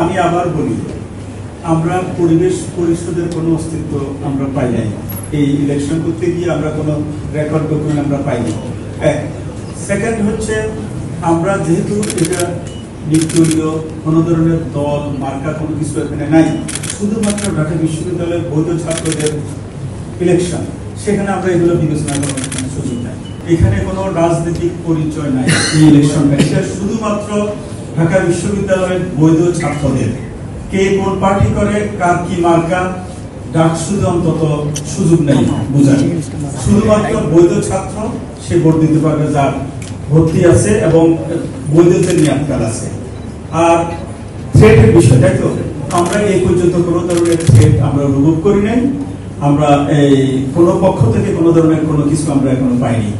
আমি আবার বলি, আমরা পরিবেশ পরিষদের কোনো অস্তিত্ব আমরা পাই নাই। এই ইলেকশন করতে গিয়ে আমরা কোনো রেকর্ড ডকুমেন্ট আমরা পাইনি। সেকেন্ড হচ্ছে, আমরা যেহেতু এটা নির্দলীয় কোনো ধরনের দল মার্কা কোনো কিছু এখানে নাই, শুধুমাত্র ঢাকা বিশ্ববিদ্যালয়ের বৈধ ছাত্রদের ইলেকশন, সেখানে আমরা এগুলো বিবেচনা করার সুযোগ নাই। এখানে কোনো রাজনৈতিক পরিচয় নাই এই ইলেকশনটা, এটা শুধুমাত্র ঢাকা বিশ্ববিদ্যালয়ের বৈধ ছাত্রদের। কে কোন পার্টি করে, কার কি মার্কা, ডাকসুদ অন্তত সুযোগ নেই বোঝার। শুধুমাত্র বৈধ ছাত্র সে ভোট দিতে পারবে যার ভর্তি আছে এবং বৈধদের নিয়াতকাল আছে। আর থ্রেটের বিষয়, তাই তো, আমরা এই পর্যন্ত কোনো ধরনের থ্রেট আমরা অনুভব করি নাই। আমরা এই কোনো পক্ষ থেকে কোনো ধরনের কোনো কিছু আমরা এখনো পাইনি।